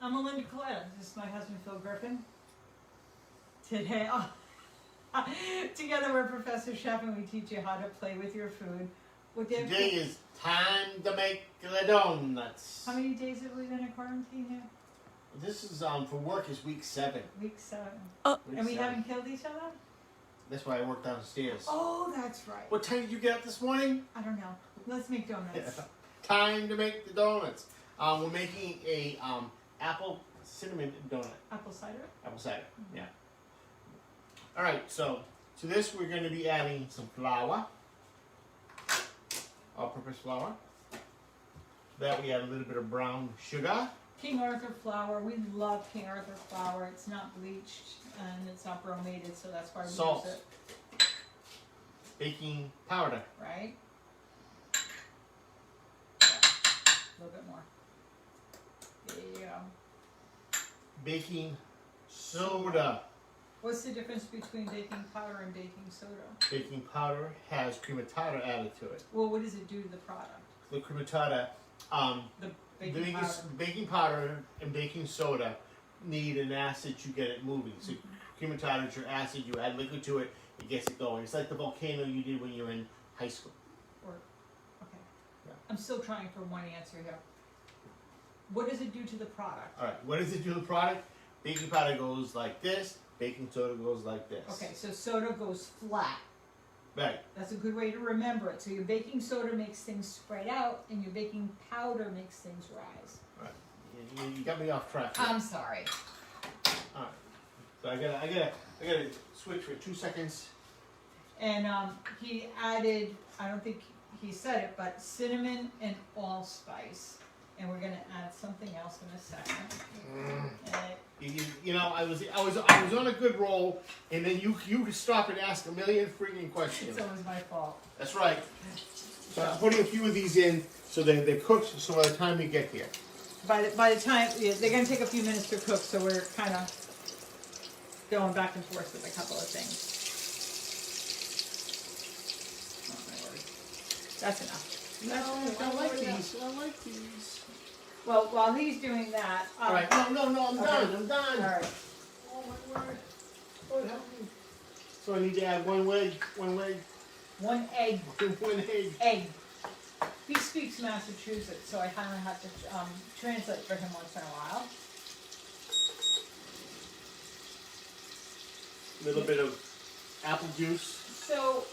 I'm Melinda Coletta. This is my husband, Phil Griffin. Today, together we're Professor Chef and we teach you how to play with your food. Today is time to make the donuts. How many days have we been in quarantine now? This is for work is week 7. Week 7. Week And we 7. haven't killed each other? That's why I work downstairs. Oh, that's right. What time did you get up this morning? I don't know. Let's make donuts. Time to make the donuts. We're making a apple cinnamon donut. Apple cider? Apple cider, yeah. All right, so to this we're going to be adding some flour, all-purpose flour. That we add a little bit of brown sugar. King Arthur flour. We love King Arthur flour. It's not bleached and it's not bromated, so that's why we Salt. use it. Baking powder. Right? Yeah. A little bit more. There you go. Baking soda. What's the difference between baking powder and baking soda? Baking powder has cream of tartar added to it. Well, what does it do to the product? The cream of tartar, The baking powder and baking soda need an acid to get it moving. So cream of tartar is your acid, you add liquid to it, it gets it going. It's like the volcano you did when you were in high school. Okay. Yeah. I'm still trying for one answer here. What does it do to the product? All right, what does it do to the product? Baking powder goes like this, baking soda goes like this. Okay, so soda goes flat. Right. That's a good way to remember it. So your baking soda makes things spread out, and your baking powder makes things rise. All right. You got me off track here. I'm sorry. All right. So I gotta switch for 2 seconds. And he added, I don't think he said it, but cinnamon and allspice. And we're gonna add something else in a second. You know, I was on a good roll, and then you stop and ask a million freaking questions. It's always my fault. That's right. So I'm putting a few of these in so they're cooked. So by the time we get here, By the time, they're gonna take a few minutes to cook, so we're kind of going back and forth with a couple of things. Oh my word. That's enough. I like these. I like these. Well, while he's doing that, All right. No, I'm done. I'm done. All right. Oh my word. Lord help me. So I need to add one egg. One egg. One egg. Egg. He speaks Massachusetts, so I kind of have to translate for him once in a while. A little bit of apple juice. So,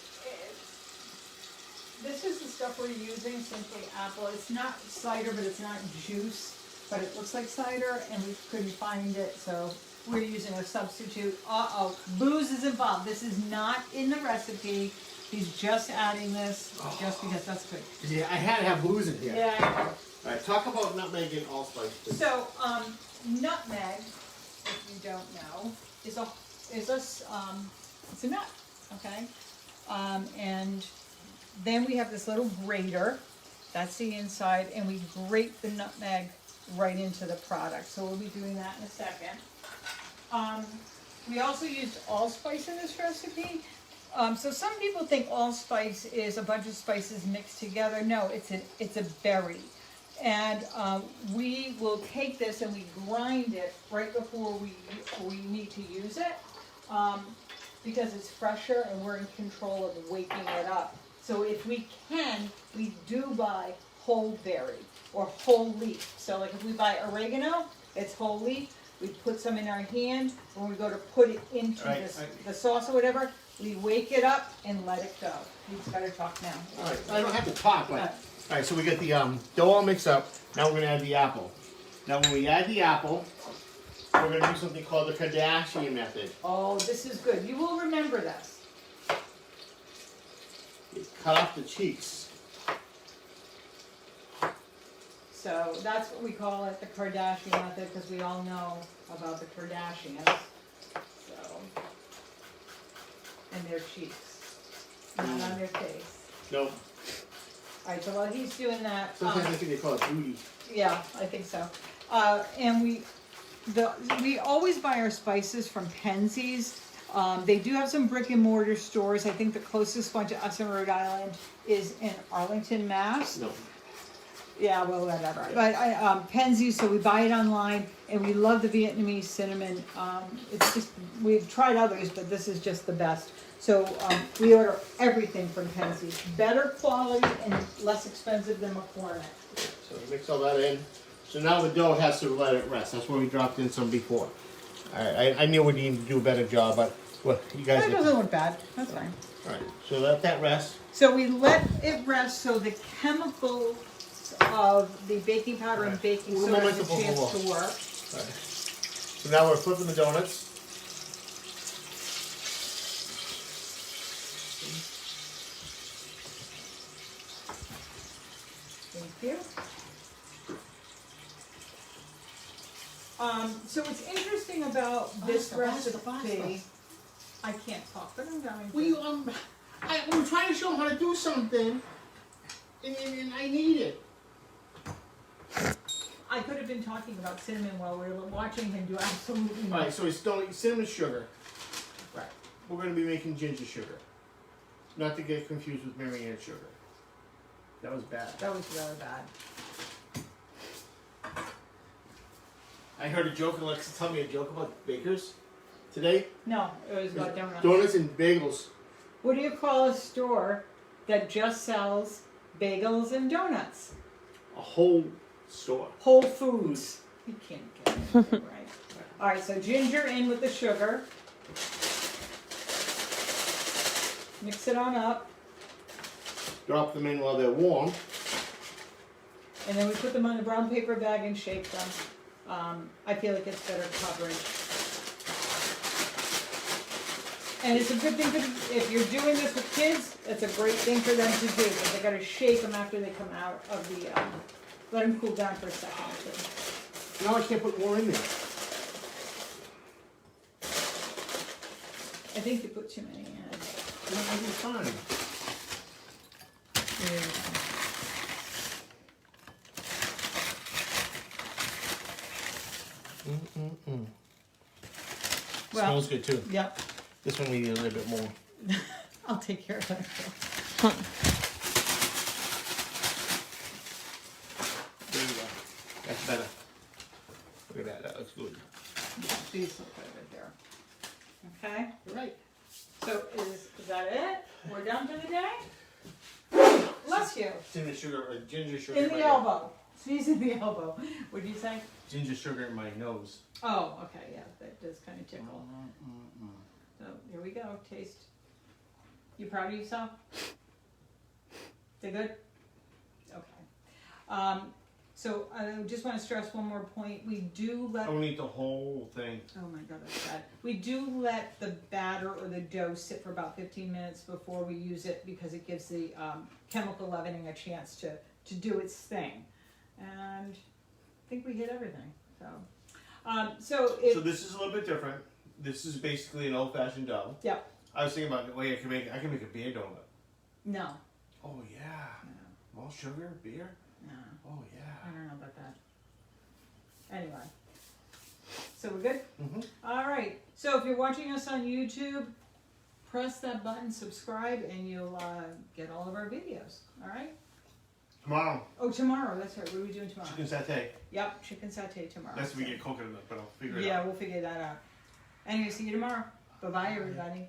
this is the stuff we're using, Simply Apple. It's not cider, but it's not juice, but it looks like cider, and we couldn't find it, so we're using a substitute. Uh-oh, booze is involved. This is not in the recipe. He's just adding this, just because that's good. Yeah, I had to have booze in here. Yeah, I know. All right, talk about nutmeg and allspice, please. So, nutmeg, if you don't know, is a nut, okay? And then we have this little grater, that's the inside, and we grate the nutmeg right into the product. So we'll be doing that in a second. We also used allspice in this recipe. So some people think allspice is a bunch of spices mixed together. No, it's a berry. And we will take this and we grind it right before we need to use it, because it's fresher and we're in control of waking it up. So if we can, we do buy whole berry or whole leaf. So like if we buy oregano, it's whole leaf. We put some in our hand. When we go to put it into the sauce or whatever, we wake it up and let it go. He's got to talk now. All right, I don't have to talk. All right, so we got the dough all mixed up. Now we're going to add the apple. Now when we add the apple, we're going to do something called the Kardashian method. Oh, this is good. You will remember this. You cut off the cheeks. So that's what we call it, the Kardashian method, because we all know about the Kardashians. So, and their cheeks, not on their face. Nope. All right, so while he's doing that, Sometimes I think they call it booty. yeah, I think so. And we always buy our spices from Penzeys. They do have some brick and mortar stores. I think the closest one to us in Rhode Island is in Arlington, Mass. No. Yeah, well, whatever. But Penzi, so we buy it online, and we love the Vietnamese cinnamon. It's just, we've tried others, but this is just the best. So we order everything from Penzi. Better quality and less expensive than McCormick. So mix all that in. So now the dough has to let it rest. That's where we dropped in some before. I knew we needed to do a better job, but well, you guys. It doesn't look bad. That's fine. All right, so let that rest. So we let it rest so the chemicals of the baking powder and baking soda have a chance to work. Right. So now we're flipping the donuts. Thank you. So what's interesting about this recipe, I can't talk, but I'm going to. Well, you, I'm trying to show them how to do something, and I need it. I could have been talking about cinnamon while we were watching him do absolutely nothing. Alright, so it's cinnamon sugar. Right. We're going to be making ginger sugar. Not to get confused with Marianne sugar. That was bad. That was really bad. I heard a joke, Alexa tell me a joke about bakers today. No, it was about donuts. Donuts and bagels. What do you call a store that just sells bagels and donuts? A whole store. Whole Foods. You can't get anything right. All right, so ginger in with the sugar. Mix it on up. Drop them in while they're warm. And then we put them on the brown paper bag and shake them. I feel like it's better coverage. And it's a good thing if you're doing this with kids, it's a great thing for them to do, because they gotta shake them after they come out of the, let them cool down for a second or two. Now I can't put more in there. I think you put too many in. No, I'll be fine. Well, smells good too. Yep. This one we need a little bit more. I'll take care of that. There you go. That's better. Look at that. That looks good. Yeah, these look good there. Okay. You're right. So is that it? We're done for the day? Bless you. Ginger sugar or ginger sugar In the elbow. Sneeze in the elbow. What'd you say? Ginger sugar in my nose. Oh, okay, yeah, that does kind of tickle. So here we go. Taste. You proud of yourself? Is it good? Okay. So I just want to stress one more point. We do let. I don't eat the whole thing. Oh my God, that's bad. We do let the batter or the dough sit for about 15 minutes before we use it, because it gives the chemical leavening a chance to do its thing. And I think we hit everything. So This is a little bit different. This is basically an old-fashioned dough. Yeah. I was thinking about the way I can make a beer donut. No. Oh yeah. No. Malt sugar, beer. No. Oh yeah. I don't know about that. Anyway. So we're good? Mm-hmm. All right. So if you're watching us on YouTube, press that button, subscribe, and you'll get all of our videos. All right? Tomorrow. Oh, tomorrow. That's right. What are we doing tomorrow? Chicken satay. Yep, chicken satay tomorrow. That's when we get coconut, but I'll figure it out. Yeah, we'll figure that out. Anyway, see you tomorrow. Bye-bye, everybody.